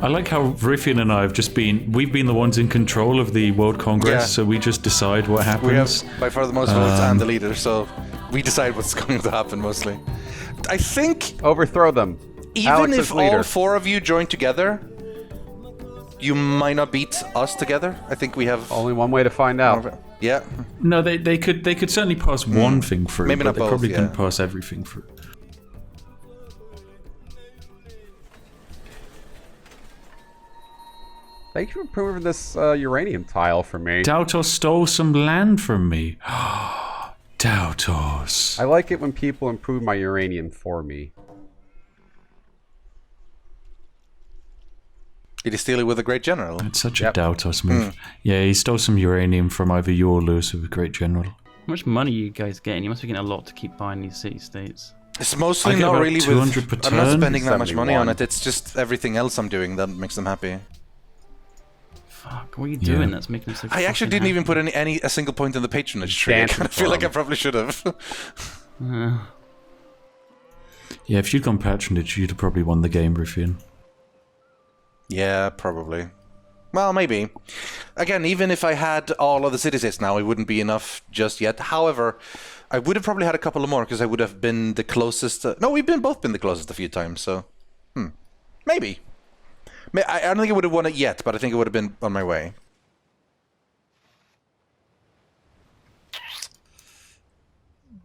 I like how Riffian and I have just we've been the ones in control of the World Congress, so we just decide what happens. We have by far the most votes and the leader, so we decide what's going to happen mostly. I think... Overthrow them. Even Alex if all 4 of you join together, you might not beat us together. I think we have... Only one way to find out. Yeah. No, they could certainly pass one thing through, Maybe but not they both, probably couldn't pass everything through. Thank you for proving this uranium tile for me. Dautos stole some land from me. Dautos. I like it when people improve my uranium for me. Did he steal it with a great general? It's such a Dautos move. Yeah, he stole some uranium from either you or Lewis with a great general. How much money are you guys getting? You must be getting a lot to keep buying these city-states. It's mostly I get not about really 200 per I'm not turn. spending that much money 71. on it. It's just everything else I'm doing that makes them happy. Fuck, what are you doing that's making them so I actually didn't even put a single point in the patronage tree. I kind of feel like I probably should have. Yeah, if you'd gone patronage, you'd have probably won the game, Riffian. Yeah, probably. Well, maybe. Again, even if I had all of the city-states now, it wouldn't be enough just yet. However, I would have probably had a couple of more because I would have been the closest. No, we've both been the closest a few times, so maybe. I don't think I would have won it yet, but I think it would have been on my way.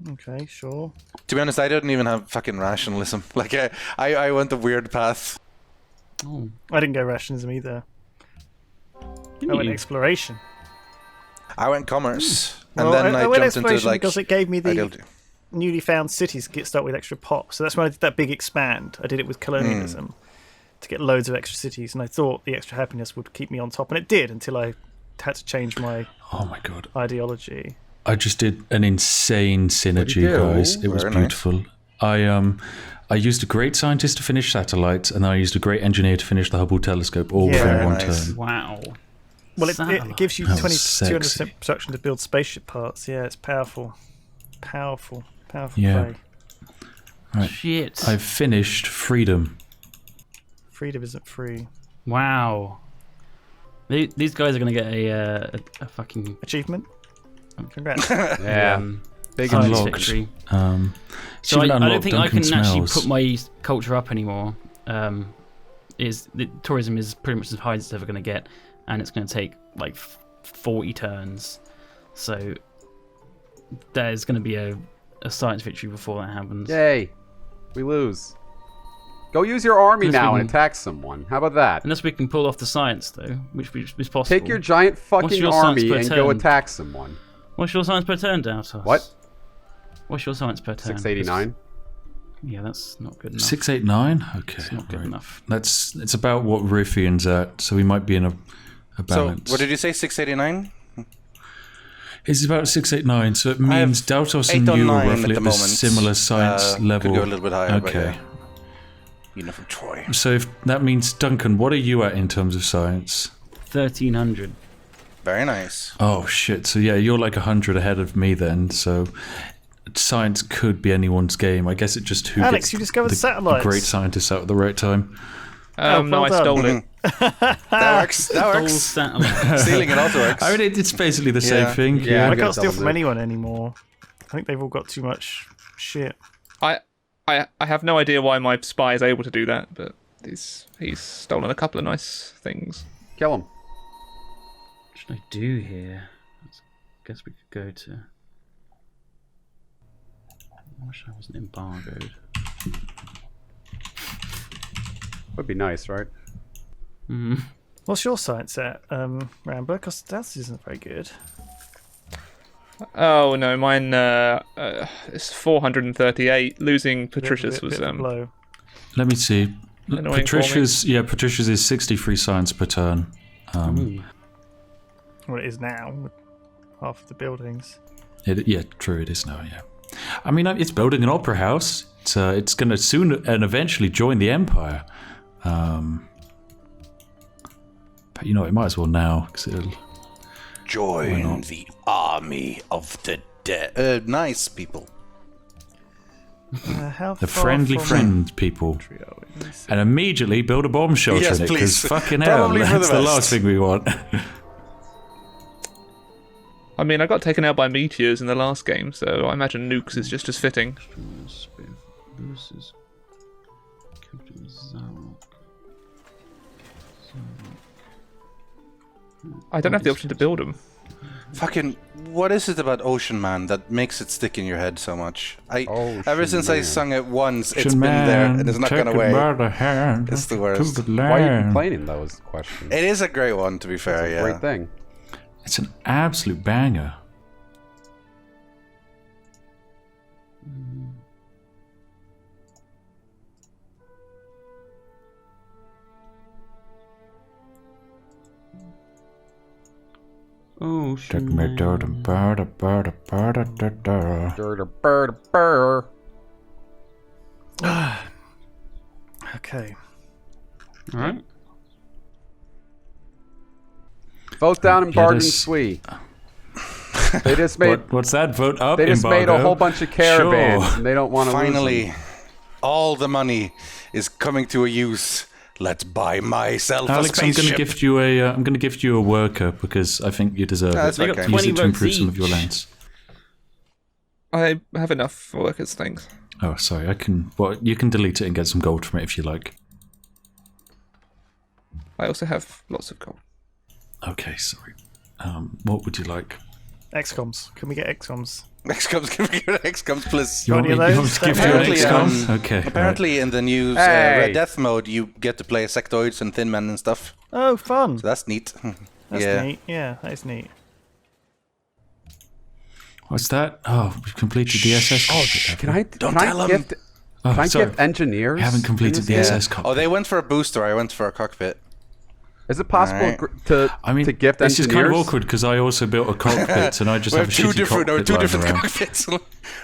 Okay, sure. To be honest, I didn't even have fucking rationalism. Like, I went a weird path. Oh. I didn't go rationalism either. I went exploration. I went commerce, and Well, then I I went jumped into exploration like because it gave me the ideal- newly found cities get start with extra pops. So that's when I did that big expand. I did it with colonialism to get loads of extra cities, and I thought the extra happiness would keep me on top, and it did until I had to change my ideology. I just did an insane synergy, guys. It was Very beautiful. I used a great scientist to finish satellites, and then I used a great engineer to finish the Hubble telescope, all within one turn. Wow. Well, it gives you That was 200% production to build spaceship parts. Yeah, it's powerful. Powerful Yeah. play. Right. Shit. I've finished Freedom. Freedom isn't free. Wow. These guys are going to get a fucking... Achievement? Congrats. Yeah. Big Unlocked. victory. So I don't think I can Duncan actually Smells. put my culture up anymore. Tourism is pretty much as high as it's ever going to get, and it's going to take like 40 turns. So there's going to be a science victory before that happens. Yay. We lose. Go use your army Unless we now and can- attack someone. How about that? Unless we can pull off the science, though, which is possible. Take your giant What's fucking your science army per and go turn? attack someone. What's your science per turn, Dautos? What? What's your science per turn? 689. Yeah, that's not good enough. 689? Okay. It's not good enough. It's about what Riffian's at, so we might be in a balance. So, what did you say, 689? It's about 689, so it means Dautos and 809 you are at roughly the at a moment. similar science level. Could go a little bit higher, but Okay. yeah. You know, from Troy. So if that means, Duncan, what are you at in terms of science? 1300. Very nice. Oh shit, so yeah, you're like 100 ahead of me then, so science could be anyone's game. I guess it just who Alex, gets you discovered the satellites. great scientists out at the right time. well No, I done. stole it. That works. That Stole works. satellite. Stealing it also works. I mean, it's basically the same Yeah. thing. Yeah. I I'm gonna can't steal double from move. anyone anymore. I think they've all got too much shit. I have no idea why my spy is able to do that, but he's stolen a couple of nice things. Kill him. What should I do here? I guess we could go to... I wish I wasn't embargoed. Would be nice, right? What's your science at, Rambler? Because that isn't very good. Oh no, mine is 438. Losing Patricia's was Bit of a blow. Let me see. Annoying for me. Patricia's is 63 science per turn. Well, it is now with half of the buildings. Yeah, true, it is now, yeah. I mean, it's building an opera house. It's going to soon and eventually join the Empire. But you know, it might as well now, because it'll... Join the army of the dead. Nice people. How The far friendly from friend people. Trio? Let me see. And immediately build a bomb shelter Yes, in it, because please. fucking hell, Probably for that's the the best. last thing we want. I mean, I got taken out by meteors in the last game, so I imagine nukes is just as fitting. Versus Captain Zarok. I don't have the option to build them. Fucking, what is it about Ocean Man that makes it stick in your head so much? Ocean Ever since I Man. sung it once, it's been there and it's not gone away. It's the worst. Why are you complaining, though, is the question. It is a great one, to be fair, yeah. Great thing. It's an absolute banger. Oh, Take me to the Burr. Okay. Alright. Vote down in Yeah, Bargain this- Sui. They just made What's that? Vote up, they just made a embargo? whole bunch of caravans, Sure. and they don't want to Finally, all the money is coming to a use. Let's buy myself Alex, a I'm spaceship. going to gift you a worker because I think you deserve That's it. okay. Use 20 it to improve votes some of your each. lands. I have enough workers, thanks. Oh, sorry. I can. Well, you can delete it and get some gold from it if you like. I also have lots of gold. Okay, sorry. What would you like? XComs. Can we get XComs? XComs, give me your XComs, please. You want, any me, of you those? want me to give you an Apparently, XCOM? Okay. right. Apparently, in the new Hey. Red Death mode, you get to play sectoids and thin men and stuff. Oh, fun. So that's neat. That's yeah. neat. Yeah, that is neat. What's that? Oh, we've completed the SS. Oh, Can I Don't tell 'em. gift? Can I sorry. gift engineers? We haven't completed the Yeah. SS copy. Oh, they went for a booster. I went for a cockpit. Is it possible Alright. to I mean, to gift it's just kind of engineers? awkward because I also built a cockpit and I just We have have a two shitty different, cockpit two lying different around. cockpits.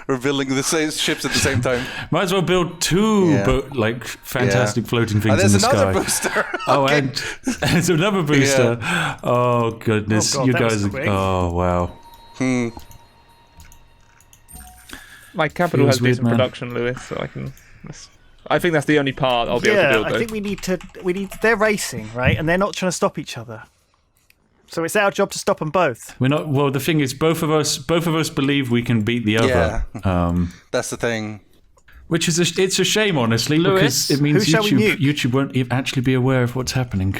We're building the same ships at the same time. Might as well build two, Yeah. fantastic floating things Oh, there's in the another sky. booster. Oh, Okay. and there's another booster. Oh goodness, Oh, God, you that was guys! quick. Oh wow. My capital Feels has weird, decent man. production, Lewis, so I can. I think that's the only part I'll be able to Yeah, build. I Though. think we need. They're racing, right? And they're not trying to stop each other. So it's our job to stop them both. We're not. Well, the thing is, both of us believe we can beat the other. That's the thing. Which is it's a shame, honestly, Lewis, because it means who shall we nuke? YouTube won't actually be aware of what's happening.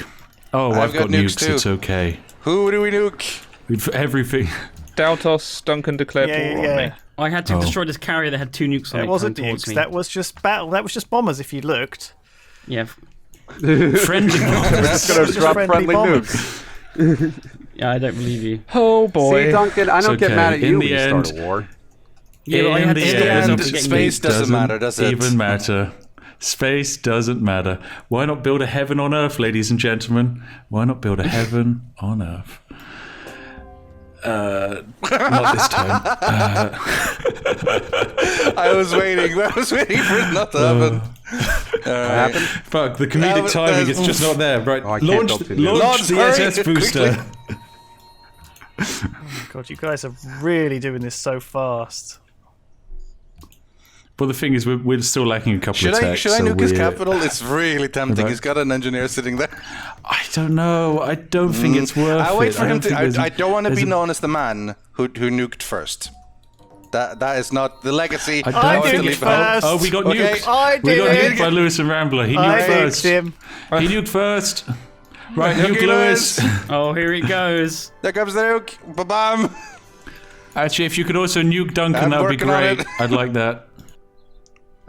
Oh, I've I've got got nukes nukes. too. It's okay. Who do we nuke? We've everything. Daltos, Duncan declared Yeah, war yeah, on yeah. me. I had to Oh. destroy this carrier that had two nukes on it. That wasn't coming towards nukes. me. That was just battle. That was just bombers. If you looked, Yeah, Friendly bombers. Gonna just drop friendly friendly bombers. nukes. yeah, I don't believe you. Oh boy. See, Duncan, I don't It's get okay. mad at In you the when you end- start a war. Yeah, but I In had the to In stop the end, myself end, from getting space nuked. doesn't matter, does it? even matter. Space doesn't matter. Why not build a heaven on earth, ladies and gentlemen? Why not build a heaven on earth? Not this time. I was waiting for it not to happen. What happened? Fuck, the Yeah, comedic but timing there's- is just not there. Right, Oh, I can't build two nukes. launch the Launch, hurry, SS booster. God, you guys are really doing this so fast. Well, the thing is, we're still lacking a couple Should of I techs. nuke his we're- capital? It's really tempting. Right. He's got an engineer sitting there. I don't know. I don't think it's worth it. I wait for him don't to. think there's I don't want to there's be a- known as the man who nuked first. That is not the legacy. I don't I want to did leave it behind. first. Oh, we got Okay. nuked. I We got did nuked it. by Lewis and Rambler. He I nuked nuked first. him. He nuked first. Right, Nuke nuke Lewis. Oh, here it goes. There comes the nuke. Ba-bam. Actually, if you could also nuke Duncan, I'm that would be working on great. it. I'd like that.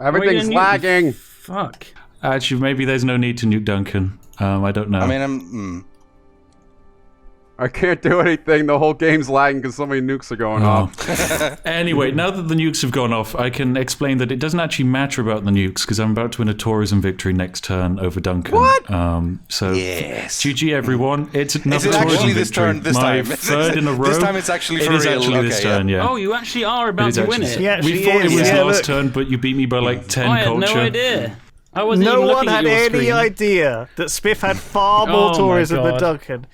Everything's Why are you gonna nuke me? lagging. Fuck. Actually, maybe there's no need to nuke Duncan. I don't know. I mean, I can't do anything. The whole game's lagging because so many nukes are going off. Anyway, now that the nukes have gone off, I can explain that it doesn't actually matter about the nukes because I'm about to win a tourism victory next turn over Duncan. What? So Yes. GG everyone. It's another Is it tourism actually this victory. turn? This My time? third in a row. This time it's actually for It is real. actually this Okay, yeah. turn. Yeah. Oh, you actually are It about is to win actually- it. Yeah, We actually thought it is. was Yeah, last look. turn, but you beat me by like 10 I had culture. no idea. I wasn't No even one looking had at your any screen. idea that Spiff had far Oh more my tourism than God. Duncan.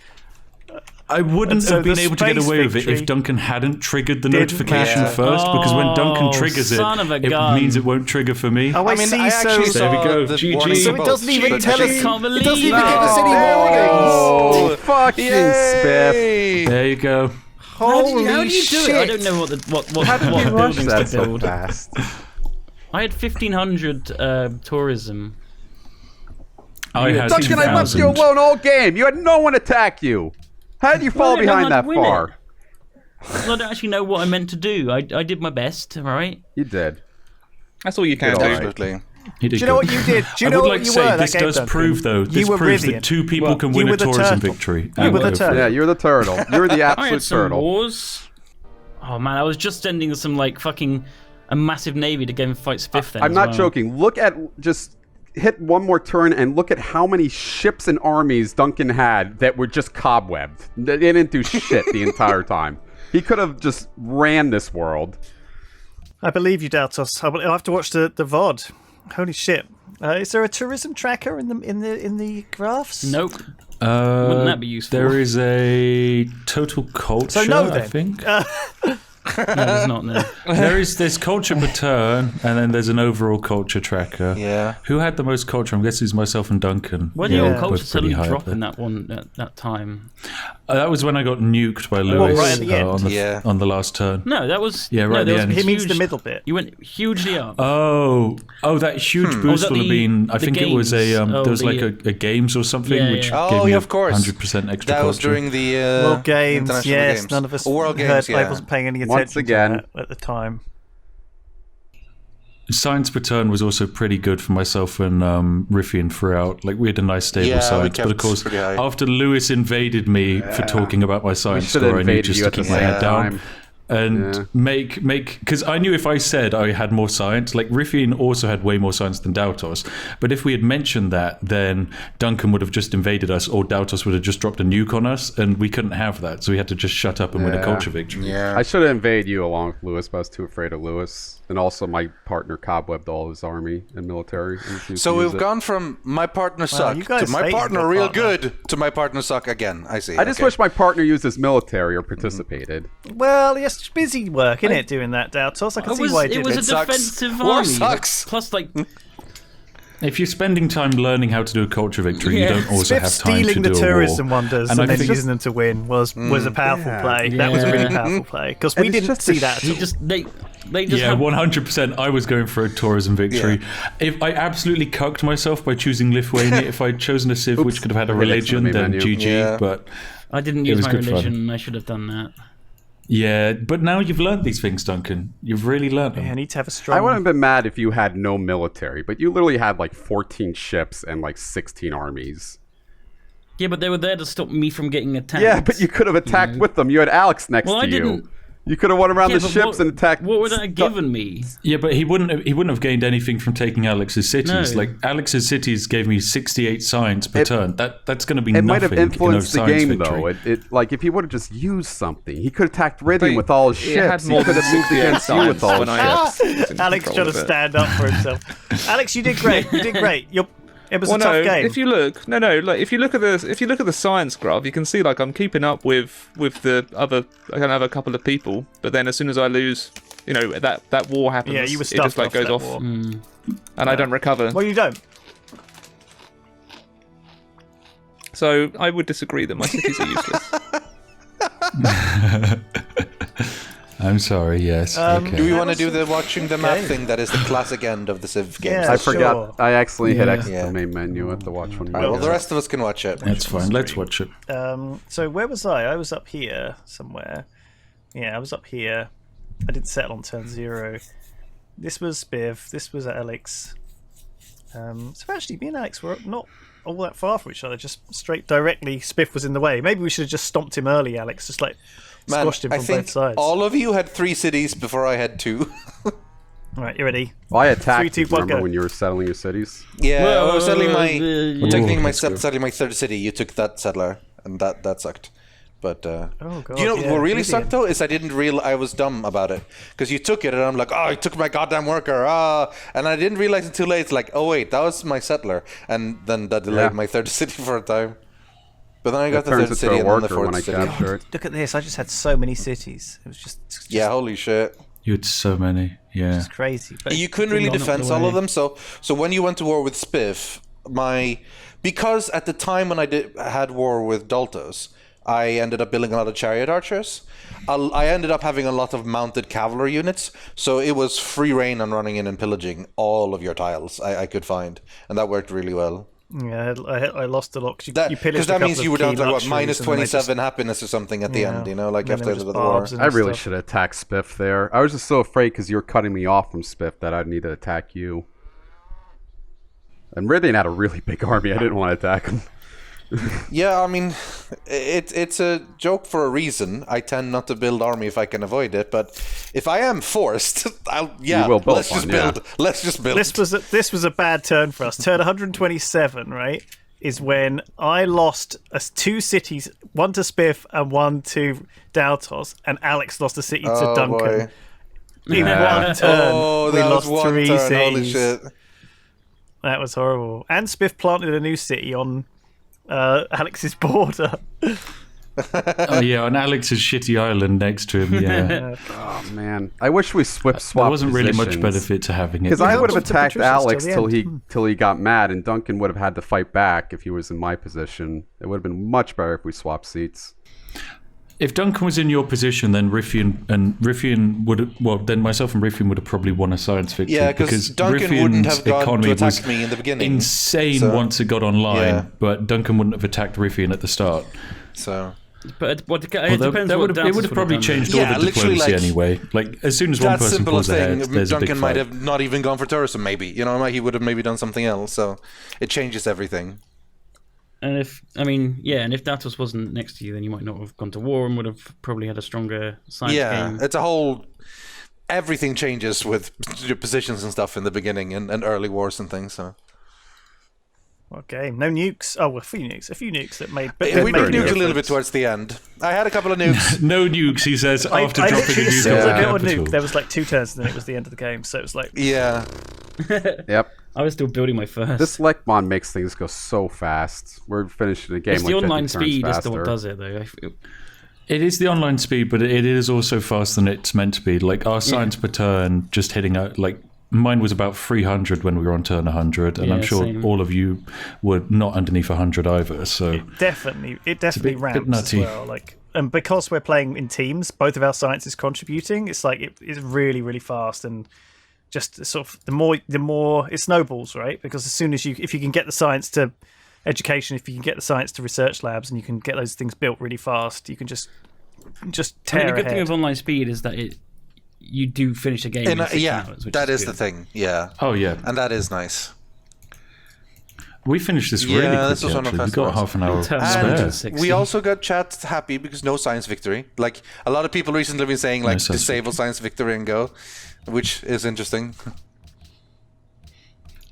I wouldn't And so have been the able to get space away with it if victory Duncan hadn't triggered the didn't notification matter. first, because when Duncan Oh, triggers it, son of a it gun. means it won't trigger for me. Oh, I mean, I actually so saw There we go. the GG. warning So for it both, doesn't even but tell I us. think- Can't It doesn't believe even give us any Oh, warnings. fucking Spiff. There you go. How do Holy you do it? I don't know what How did you rush buildings that to so build. fast? I had 1,500 tourism. I had Duncan, I left you 2,000. alone all game. You had no one attack you. How did you fall I don't know behind how that to win far? it. Well, I don't actually know what I meant to do. I did my best, all right? You did. That's all you can Good, do. all right. Absolutely. He did Do you know good. what you did? Do you I know would what like to you say were? this that game, does Duncan? prove, though, You this were proves Rivian. that two people can you win were a the tourism turtle. victory. You were the go for it. turtle. Yeah, you're the turtle. You're the I had absolute some turtle. wars. Oh man, I was just sending some like fucking a massive navy to go and fight Spiff then. I'm as not well. joking. Look at just hit one more turn and look at how many ships and armies Duncan had that were just cobwebbed. They didn't do shit the entire time. He could have just ran this world. I believe you, Daltos. I'll have to watch the VOD. Holy shit! Is there a tourism tracker in the graphs? Nope. Wouldn't that be useful? There is a total culture, So no, I then. think. No, there's not there. There's culture per turn, and then there's an overall culture tracker. Yeah. Who had the most culture? I'm guessing it's myself and Duncan. When did Yeah. your both culture pretty suddenly high up drop there. in that one at that time? That was when I got nuked by Lewis right at the end? on the last turn. No, that was Yeah, right no, at there the was end. He means the huge- middle bit. You went hugely up. Oh, that huge Was boost that will have the- been. I the think it was a. games? There was Oh, like the- a games or something, Yeah, which yeah. gave Oh, me yeah, of course. 100% extra That was culture. during the World Games, International yes. Games. None of us World heard. Games, I yeah. wasn't paying any attention Once again. to that at the time. Science per turn was also pretty good for myself and Riffian throughout. Like we had a nice stable Yeah, we science, but of kept course, pretty high. after Lewis invaded me for talking about my We science should have score, I knew invaded just you to at the keep my same head down time. and Yeah. make because I knew if I said I had more science, like Riffian also had way more science than Dautos, but if we had mentioned that, then Duncan would have just invaded us, or Dautos would have just dropped a nuke on us, and we couldn't have that, so we had to just shut up and win a Yeah. culture victory. Yeah. I should have invaded you along with Lewis, but I was too afraid of Lewis. And also, my partner cobwebbed all his army and military. and refused So to use we've it. gone from my partner suck you guys to my hated partner your real partner. good to my partner suck again. I see. I just okay. wish my partner used his military or participated. Well, yes, busy work, innit, doing that, Daltos. I can see why he did it was it. a sucks. defensive War army. sucks. Plus, like, If you're spending time learning how to do a culture victory, Yeah. you don't also Spiff have time to stealing do the a tourism war. wonders And and, I then think- using them to win was a powerful Yeah. play. That was a really Yeah. powerful play because And we it's didn't just see a that. he At all. just they just Yeah, have 100%. I was going for a tourism victory. If I absolutely cucked myself by choosing Lithuania, if I'd chosen a civ which could have had a Right next to the religion, main then menu. GG. Yeah. But I didn't It use was my good fun. religion. I should have done that. yeah, but now you've learned these things, Duncan. You've really learned them. Yeah, I need to have a strong. I wouldn't have been mad if you had no military, but you literally had like 14 ships and like 16 armies. Yeah, but they were there to stop me from getting attacked. Yeah, but you could have attacked with them. You had Alex next Well, to I you. didn't- You could have went around Yeah, the but ships what, and attacked. What would that have given me? Yeah, but he wouldn't have gained anything from taking Alex's cities. No. Like Alex's cities gave me 68 science per turn. That's going to be It nothing. might have influenced in a the science game, victory. though. It like if he would have just used something, he could have attacked Rivian But with all his he had ships. He more could than have moved 68 against you with all his when I- ships. in Alex control trying of to it. stand up for himself. Alex, you did great. You did great. It was Well, a tough no. game. If you look, like if you look at the science graph, you can see like I'm keeping up with the other. I can have a couple of people, but then as soon as I lose, that war happens. Yeah, you were it stuffed just like off goes that off, war. and I don't recover. Well, you don't. So I would disagree that my cities are useless. I'm sorry, yes. okay. Do we want to do the watching the map Okay. thing? That is the classic end of the Civ games. Yeah, I forgot. sure. I accidentally hit X Yeah. the main menu at the watch one. Well, the rest of us can watch it. That's fine. Let's watch it. So where was I? I was up here somewhere. Yeah, I was up here. I didn't settle on turn 0. This was Spiv. This was Alex. So actually, me and Alex were not all that far from each other. Just straight directly, Spiff was in the way. Maybe we should have just stomped him early, Alex. Just like Man, squashed him I from think both sides. all of you had 3 cities before I had 2. All right, you ready? Well, I attacked 3, you. 2, 1, Remember go. when you were settling your cities? Yeah, I was settling my technically my that's good. settling my 3rd city. You took that settler, and that sucked. But Oh god. you know yeah, what really Vivian. sucked though is I didn't realize I was dumb about it because you took it and I'm like, oh, I took my goddamn worker, and I didn't realize it too late. It's like, oh wait, that was my settler, and then that delayed Yeah. my 3rd city for a time. But then I got It the turns third into city a and then the worker fourth when I city. capture it. Look at this. I just had so many cities. It was just Yeah, holy shit. You had so many. Yeah. just crazy. But You couldn't really Not defend the all of way. them. So when you went to war with Spiff, because at the time when I had war with Daltos, I ended up building a lot of chariot archers. I ended up having a lot of mounted cavalry units, so it was free reign on running in and pillaging all of your tiles I could find, and that worked really well. yeah, I lost a lot because you pillaged Because that a means couple you of would have key like what luxuries minus and then they 27 happiness or something at the Yeah. end, you know, like And then after they the were just war. barbs and I really stuff. should have attacked Spiff there. I was just so afraid because you were cutting me off from Spiff that I'd need to attack you. And Meridian had a really big army. I didn't want to attack him. Yeah, I mean, it's a joke for a reason. I tend not to build army if I can avoid it, but if I am forced, You will build let's just one, yeah. build. Let's just build. This was a bad turn for us. Turn 127, right, is when I lost two cities, one to Spiff and one to Daltos, and Alex lost a city to Oh, Duncan. boy. In one turn, Oh, we that lost was one 3 turn. cities. Holy shit. That was horrible. And Spiff planted a new city on Alex's border. Oh yeah, on Alex's shitty island next to him. Yeah. Oh man, I wish we swapped. There wasn't really much benefit to having it. Because I would have Up to attacked Patricius Alex till the till he got mad, and Duncan would have had to fight back if he was in my position. It would have been much better if we swapped seats. If Duncan was in your position, then Riffian would have, well, then myself and Riffian would have probably won a science victory. Yeah, because Duncan wouldn't have gone to economy attack was me in the beginning. insane So, once it got online, yeah. but Duncan wouldn't have attacked Riffian at the start. So But it Well, depends what it would Daltus have probably done. changed Yeah, all the literally, diplomacy like, anyway. Like, as soon as one that person simple pulls ahead, thing, there's a Duncan big might fight. have not even gone for tourism. Maybe, you know, he would have maybe done something else. So it changes everything. And if Daltus wasn't next to you, then you might not have gone to war and would have probably had a stronger science Yeah, game. it's a whole. Everything changes with your positions and stuff in the beginning and early wars and things. So What game? No nukes. Oh, well, a few nukes that made. But we that did made nuke a little difference. bit towards the end. I had a couple of nukes. No nukes, he says, after I dropping a literally, as nuke soon on as the I got a capital. nuke, there was like 2 turns, and then it was the end of the game. So it was like, Yeah, Yep. I was still building my first. This Lekmon makes things go so fast. We're finishing the game it's like the 50 online turns speed is faster. what does it, though. It is the online speed, but it is also faster than it's meant to be. Like, our science per turn, just hitting out, like, mine was about 300 when we were on turn 100, and Yeah, I'm sure same. all of you were not underneath 100 either, so... it definitely bit ramps as nutty. well. Like, and because we're playing in teams, both of our science is contributing. It's like it's really, really fast, and just sort of the more it snowballs, right? Because as soon as if you can get the science to education, if you can get the science to research labs, and you can get those things built really fast, you can just tear the good ahead. thing of online speed is that you do finish a game in 6 hours, which that is good. the thing. Yeah, Oh, yeah. and that is nice. We finished this really Yeah, this quickly, was one of actually. We the got best half an hour Turn spare. 160. We also got chat happy because no science victory. Like a lot of people recently have been saying, like, science disable science victory and go, which is interesting.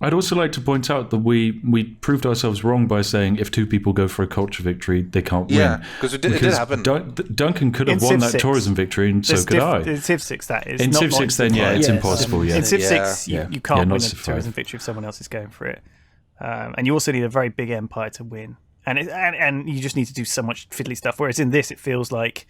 I'd also like to point out that we proved ourselves wrong by saying if 2 people go for a culture victory, they can't Yeah, win. 'cause it did happen. Duncan could have In won Civ that 6. tourism victory, and so It's could I. In Civ 6, that is. In not Civ 6, then, yeah, it's Yeah, impossible, yeah. In Civ Yeah. 6, Yeah. you Yeah, can't not win a Civ 5. tourism victory if someone else is going for it. And you also need a very big empire to win. And you just need to do so much fiddly stuff. Whereas in this, it feels like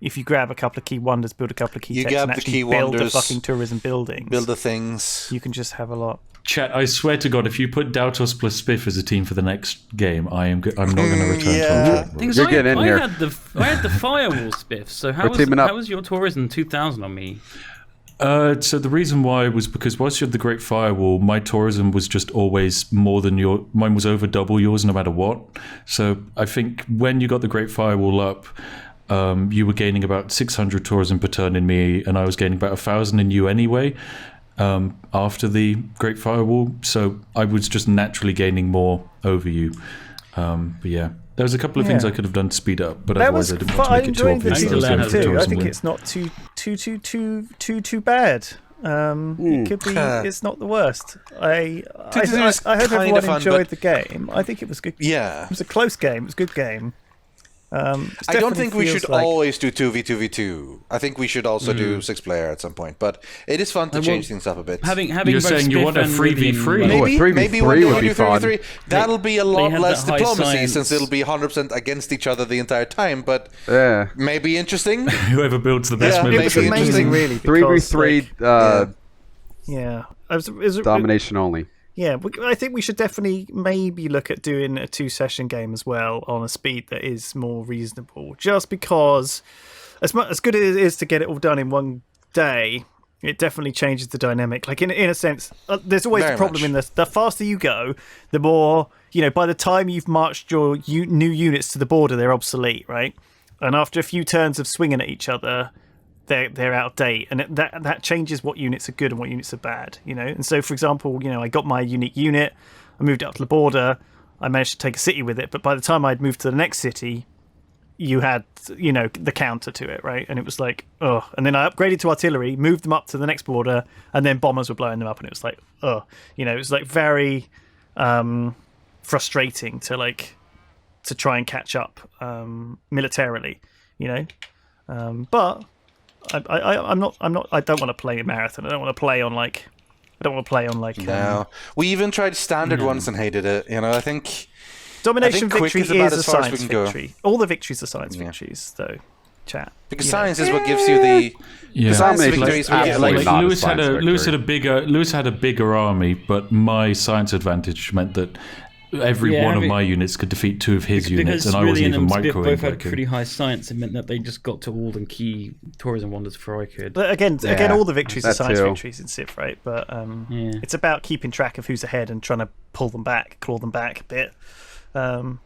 if you grab a couple of key wonders, build a couple of key You techs, grab and the actually key build the wonders, fucking tourism buildings, Build the things. you can just have a lot. Chat, I swear to God, if you put Dautos plus Spiff as a team for the next game, I'm not going to return yeah. to Ultra. Thing is, You're getting in I here. had the firewall spiff. So We're teaming up. how was your tourism 2000 on me? So the reason why was because whilst you had the Great Firewall, my tourism was just always more than your. Mine was over double yours no matter what. So I think when you got the Great Firewall up, you were gaining about 600 tourism per turn in me, and I was gaining about 1,000 in you anyway. After the Great Firewall, so I was just naturally gaining more over you. But yeah, there was a couple of things Yeah. I could have done to speed up, but That otherwise was I didn't fun. want to I make it too enjoyed the obvious. Need that I was to going learn for how the to too. I tourism think win. it's not too bad. It could be. It's not the worst. I hope It's everyone kinda fun, enjoyed but- the game. I think it was good. Yeah. It was a close game. It was a good game. I don't think we should always do 2v2v2. I think we should also do 6-player at some point. But it is fun to change things up a bit. Having You're saying you want a 3v3? Maybe 3v3 one would be do fun. 3v3. That'll be a lot have less that high diplomacy science. since it'll be 100% against each other the entire time. But Yeah. maybe interesting. Whoever builds the best Yeah, It was military. maybe amazing, interesting. really. 3v3 Yeah. It was domination only. Yeah, I think we should definitely maybe look at doing a 2-session game as well on a speed that is more reasonable. Just because, as good as it is to get it all done in one day, it definitely changes the dynamic. Like in a sense, there's always Very the problem much. in this: the faster you go, the more by the time you've marched your new units to the border, they're obsolete, right? And after a few turns of swinging at each other, they're out of date, and that changes what units are good and what units are bad, And so, for example, I got my unique unit, I moved it up to the border, I managed to take a city with it, but by the time I'd moved to the next city, you had the counter to it, right? And it was like, oh. And then I upgraded to artillery, moved them up to the next border, and then bombers were blowing them up, and it was like, oh, it was like very frustrating to try and catch up militarily, but. I don't want to play a marathon. I don't want to play on No. We even tried standard once and hated it. I think domination quick victory is about is a as far as we science can go. victory. All the victories are science victories, though. Chat. Because science is what gives you the science Domination victories. is What gives absolutely you not a Lewis science victory. Lewis had a bigger army, but my science advantage meant that every one of my units could defeat 2 of his units, and I wasn't even both had microwaving. pretty high science. It meant that they just got to all the key tourism wonders before I could. But again, all the victories are that science too. victories in Civ, right? But it's about keeping track of who's ahead and trying to claw them back a bit. And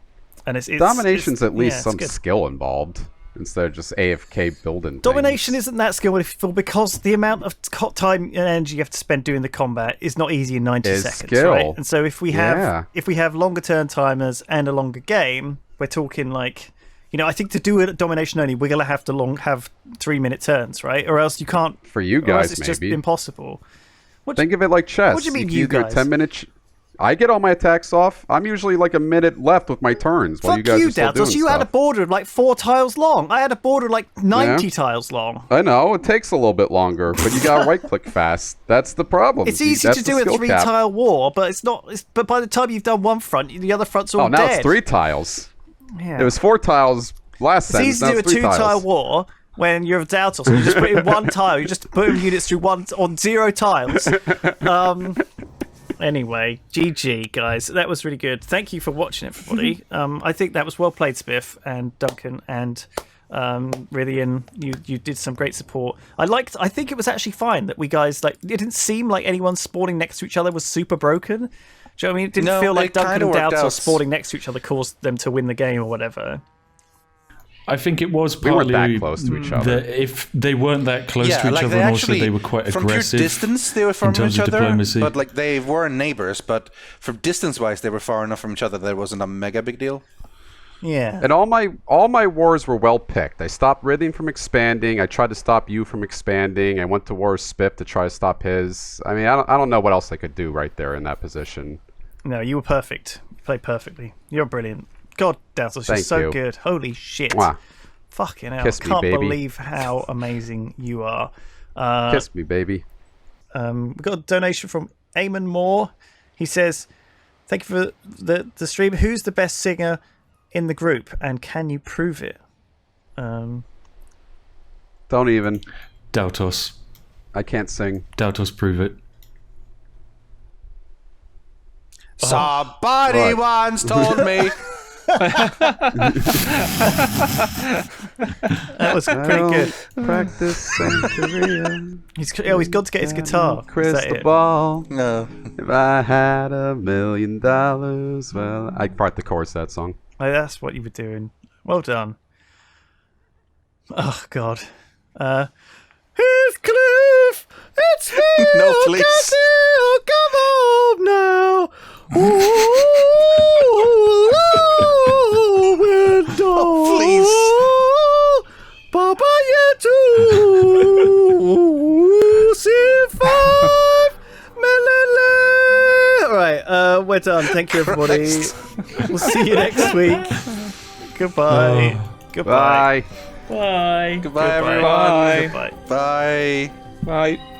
it's Domination's at least it's some good. skill involved instead of just AFK building. Domination things. isn't that skillful because the amount of time and energy you have to spend doing the combat is not easy in 90 Is seconds, skill. right? And so if we have longer turn timers and a longer game, we're talking like, I think to do it at domination only, we're gonna have to have 3-minute turns, right? Or else you can't. For you or else guys, it's just maybe. impossible. Think of it like chess. What do you mean, can you do a guys? 10-minute. I get all my attacks off. I'm usually like a minute left with my turns while you Fuck guys you, are still doing Daltos. You had a stuff. border of like 4 tiles long. I had a border of like 90 tiles long. I know it takes a little bit longer, but you gotta right click fast. That's the problem. It's easy That's to the do a skill cap. 3-tile war, but it's not. But by the time you've done one front, the other front's all Oh, now dead. it's 3 tiles. Yeah. It was 4 tiles last It's sentence. easy Now to do a it's 3 2-tile tiles. war when you're a Daltos. You just put in 1 tile. You just put in units through on 0 tiles. Anyway, GG, guys. That was really good. Thank you for watching, everybody. I think that was well played, Spiff and Duncan and Rithian. You did some great support. I think it was actually fine that we guys it didn't seem like anyone spawning next to each other was super broken. Do you know what I mean? It didn't feel like it Duncan kinda and worked Daltos out. spawning next to each other caused them to win the game or whatever. I think it was We weren't partly that close to each other. that if they weren't that close to each like other, they and also actually, they were quite from aggressive. pure distance, they were far in from terms each of other. diplomacy. But they were neighbors. But from distance-wise, they were far enough from each other that it wasn't a mega big deal. Yeah. And all my wars were well picked. I stopped Rithian from expanding. I tried to stop you from expanding. I went to war with Spiff to try to stop his. I mean, I don't know what else I could do right there in that position. No, you were perfect. You played perfectly. You're brilliant. God, Daltos, you're Thank so you. good. Holy shit. Mwah. Fucking hell. Kiss I me, can't baby. believe how amazing you are. Kiss me, baby. We got a donation from Eamon Moore. He says, thank you for the stream. Who's the best singer in the group and can you prove it? Don't even. Daltos. I can't sing. Daltos, prove it. Somebody once told me. That was pretty good. Practice Santeria. He's got to get his guitar. Is that Crystal it? ball. No. If I had $1 million, well, I part the chorus of that song. Oh, that's what you were doing. Well done. Oh, God. Heathcliff! It's me! No, please. Oh, come home now! please. Papa Yetu! C5! Melele! Alright, we're done. Thank you, everybody. We'll see you next week. Goodbye. Goodbye. Bye. Bye. Goodbye, Goodbye. everyone. Bye. Goodbye. Bye. Bye.